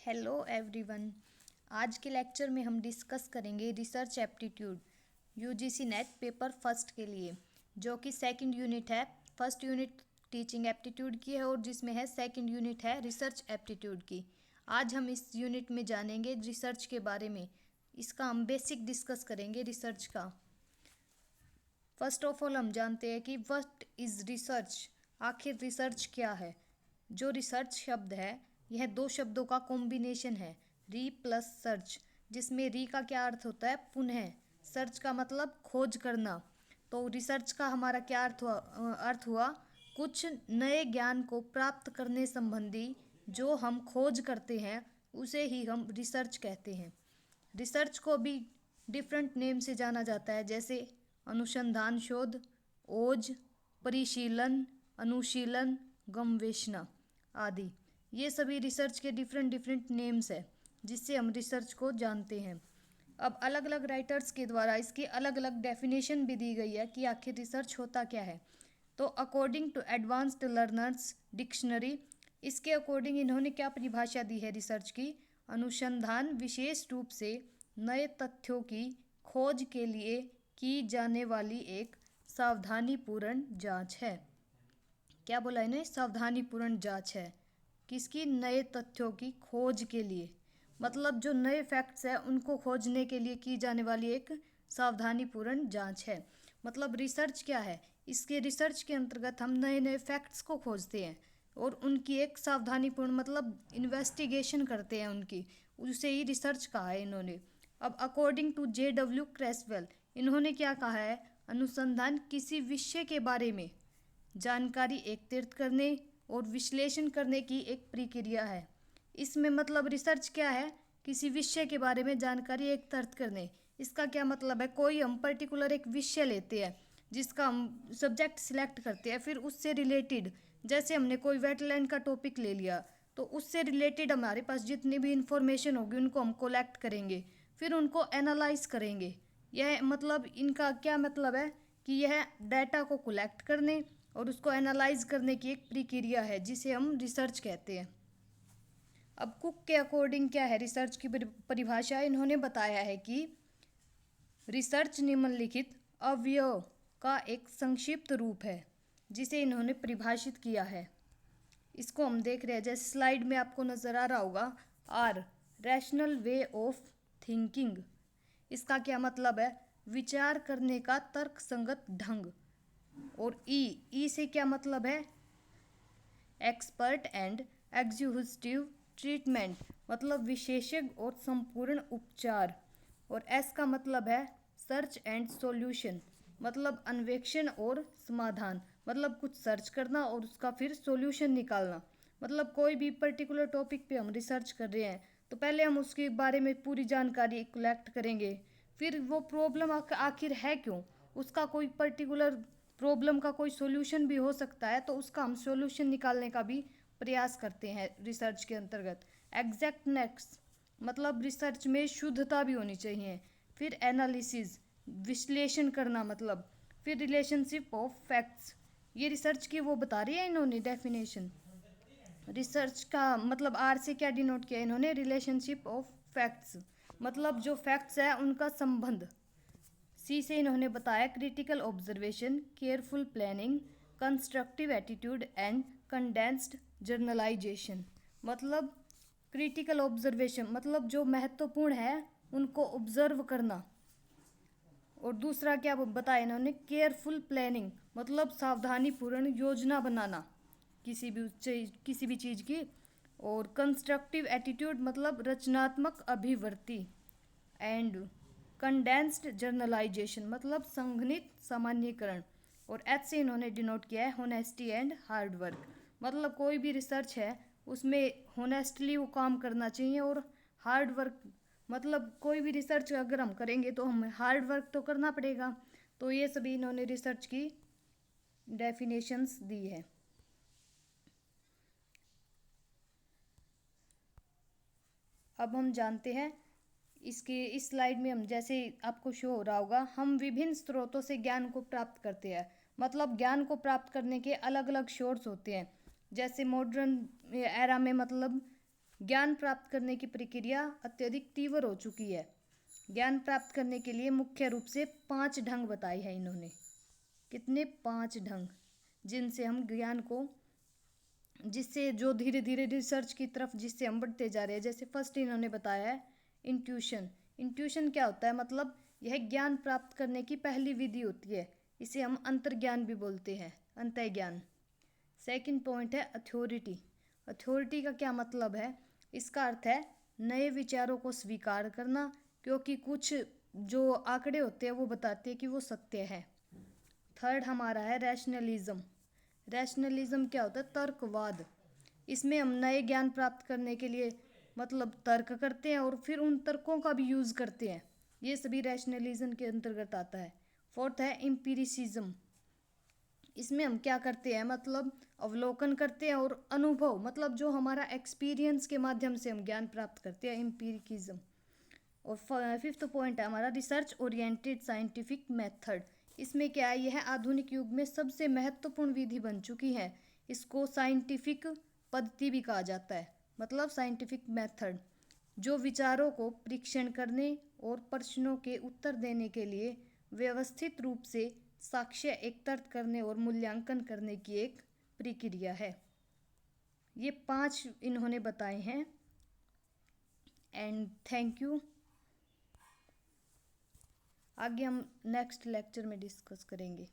Hello everyone. आज के lecture में हम डिस्कस करेंगे research aptitude UGC net paper first के लिए, जो कि सेकंड यूनिट है। फर्स्ट यूनिट टीचिंग एप्टीट्यूड की है और जिसमें है सेकंड यूनिट है रिसर्च एप्टीट्यूड की। आज हम इस यूनिट में जानेंगे रिसर्च के बारे में। इसका हम बेसिक डिस्कस करेंगे रिसर्च का। फर्स्ट ऑफ ऑल हम जानते हैं कि व्हाट इज़ रिसर्च, आखिर रिसर्च क्या है। जो रिसर्च शब्द है यह दो शब्दों का कॉम्बिनेशन है, री प्लस सर्च, जिसमें री का क्या अर्थ होता है, पुनः। सर्च का मतलब खोज करना। तो रिसर्च का हमारा क्या अर्थ हुआ कुछ नए ज्ञान को प्राप्त करने संबंधी जो हम खोज करते हैं उसे ही हम रिसर्च कहते हैं। रिसर्च को भी डिफरेंट नेम से जाना जाता है, जैसे अनुसंधान शोध, खोज, परिशीलन, अनुशीलन, गवेषणा आदि। ये सभी रिसर्च के डिफरेंट डिफरेंट नेम्स है जिससे हम रिसर्च को जानते हैं। अब अलग अलग राइटर्स के द्वारा इसकी अलग अलग डेफिनेशन भी दी गई है कि आखिर रिसर्च होता क्या है। तो according to advanced learner's dictionary, इसके अकॉर्डिंग इन्होंने क्या परिभाषा दी है रिसर्च की। अनुसंधान विशेष रूप से नए तथ्यों की खोज के लिए की जाने वाली एक सावधानीपूर्ण जांच है। क्या बोला इन्हें, सावधानीपूर्ण जांच है। किसकी, नए तथ्यों की खोज के लिए, मतलब जो नए फैक्ट्स हैं उनको खोजने के लिए की जाने वाली एक सावधानीपूर्ण जांच है। मतलब रिसर्च क्या है, इसके रिसर्च के अंतर्गत हम नए नए फैक्ट्स को खोजते हैं और उनकी एक सावधानीपूर्ण मतलब इन्वेस्टिगेशन करते हैं उनकी, उसे ही रिसर्च कहा है इन्होंने। अब अकॉर्डिंग टू JW क्रेसवेल, इन्होंने क्या कहा है, अनुसंधान किसी विषय के बारे में जानकारी एकत्रित करने और विश्लेषण करने की एक प्रक्रिया है। इसमें मतलब रिसर्च क्या है, किसी विषय के बारे में जानकारी एकत्रित करने। इसका क्या मतलब है, कोई हम पर्टिकुलर एक विषय लेते हैं जिसका हम सब्जेक्ट सिलेक्ट करते हैं, फिर उससे रिलेटेड, जैसे हमने कोई वेटलैंड का टॉपिक ले लिया तो उससे रिलेटेड हमारे पास जितनी भी इंफॉर्मेशन होगी उनको हम कलेक्ट करेंगे, फिर उनको एनालाइज करेंगे। यह मतलब इनका क्या मतलब है कि यह डाटा को कलेक्ट करने और उसको एनालाइज करने की एक प्रक्रिया है जिसे हम रिसर्च कहते हैं। अब कुक के अकॉर्डिंग क्या है रिसर्च की परिभाषा, इन्होंने बताया है कि रिसर्च निम्नलिखित अवयव का एक संक्षिप्त रूप है जिसे इन्होंने परिभाषित किया है। इसको हम देख रहे हैं, जैसे स्लाइड में आपको नजर आ रहा होगा, are rational way of thinking. इसका क्या मतलब है, विचार करने का तर्कसंगत ढंग। और ई से क्या मतलब है, एक्सपर्ट एंड एग्जीक्यूटिव ट्रीटमेंट, मतलब विशेषज्ञ और संपूर्ण उपचार। और एस का मतलब है सर्च एंड सॉल्यूशन, मतलब अन्वेषण और समाधान, मतलब कुछ सर्च करना और उसका फिर सॉल्यूशन निकालना। मतलब कोई भी पर्टिकुलर टॉपिक पे हम रिसर्च कर रहे हैं तो पहले हम उसके बारे में पूरी जानकारी कलेक्ट करेंगे, फिर वो प्रॉब्लम आखिर है क्यों, उसका कोई पर्टिकुलर प्रॉब्लम का कोई सॉल्यूशन भी हो सकता है तो उसका हम सॉल्यूशन निकालने का भी प्रयास करते हैं रिसर्च के अंतर्गत। एग्जैक्टनेस, मतलब रिसर्च में शुद्धता भी होनी चाहिए। फिर एनालिसिस, विश्लेषण करना, मतलब फिर रिलेशनशिप ऑफ फैक्ट्स, ये रिसर्च की वो बता रही है इन्होंने डेफिनेशन। रिसर्च का मतलब आर से क्या डिनोट किया इन्होंने, रिलेशनशिप ऑफ फैक्ट्स, मतलब जो फैक्ट्स है उनका संबंध। सी से इन्होंने बताया critical observation, careful planning, constructive attitude and condensed journalisation. मतलब क्रिटिकल ऑब्जर्वेशन मतलब जो महत्वपूर्ण है उनको ऑब्जर्व करना। और दूसरा क्या बताया इन्होंने, केयरफुल प्लानिंग, मतलब सावधानीपूर्ण योजना बनाना किसी भी चीज़ की। और कंस्ट्रक्टिव एटीट्यूड मतलब रचनात्मक अभिवृत्ति। एंड कंडेंस्ड जर्नलाइजेशन मतलब संघनित सामान्यीकरण। और एच से इन्होंने डिनोट किया है होनेस्टी एंड हार्ड वर्क, मतलब कोई भी रिसर्च है उसमें होनेस्टली वो काम करना चाहिए और हार्ड वर्क, मतलब कोई भी रिसर्च अगर हम करेंगे तो हमें हार्ड वर्क तो करना पड़ेगा। तो ये सभी इन्होंने रिसर्च की डेफिनेशंस दी है। अब हम जानते हैं इसके इस स्लाइड में, हम जैसे आपको शो हो रहा होगा, हम विभिन्न स्रोतों से ज्ञान को प्राप्त करते हैं। मतलब ज्ञान को प्राप्त करने के अलग अलग सोर्स होते हैं। जैसे मॉडर्न एरा में मतलब ज्ञान प्राप्त करने की प्रक्रिया अत्यधिक तीव्र हो चुकी है। ज्ञान प्राप्त करने के लिए मुख्य रूप से 5 ढंग बताए हैं इन्होंने। कितने? 5 ढंग, जिनसे हम ज्ञान को, जिससे जो धीरे धीरे रिसर्च की तरफ जिससे हम बढ़ते जा रहे हैं। जैसे फर्स्ट इन्होंने बताया है इंट्यूशन। इंट्यूशन क्या होता है? मतलब यह ज्ञान प्राप्त करने की पहली विधि होती है। इसे हम अंतर्ज्ञान भी बोलते हैं, अंतर्ज्ञान। सेकंड पॉइंट है अथॉरिटी। अथॉरिटी का क्या मतलब है? इसका अर्थ है नए विचारों को स्वीकार करना, क्योंकि कुछ जो आंकड़े होते हैं वो बताते हैं कि वो सत्य है। थर्ड हमारा है रैशनलिज्म। रैशनलिज्म क्या होता है? तर्कवाद। इसमें हम नए ज्ञान प्राप्त करने के लिए मतलब तर्क करते हैं और फिर उन तर्कों का भी यूज़ करते हैं। ये सभी रैशनलिज्म के अंतर्गत आता है। फोर्थ है एम्पिरिसिज्म। इसमें हम क्या करते हैं? मतलब अवलोकन करते हैं और अनुभव, मतलब जो हमारा एक्सपीरियंस के माध्यम से हम ज्ञान प्राप्त करते हैं, एम्पिरिकिज्म। और फिफ्थ पॉइंट है हमारा रिसर्च ओरिएंटेड साइंटिफिक मेथड। इसमें क्या है? यह आधुनिक युग में सबसे महत्वपूर्ण विधि बन चुकी है। इसको साइंटिफिक पद्धति भी कहा जाता है, मतलब साइंटिफिक मेथड, जो विचारों को परीक्षण करने और प्रश्नों के उत्तर देने के लिए व्यवस्थित रूप से साक्ष्य एकत्रित करने और मूल्यांकन करने की एक प्रक्रिया है। ये 5 इन्होंने बताए हैं। And thank you. आगे हम नेक्स्ट लेक्चर में डिस्कस करेंगे।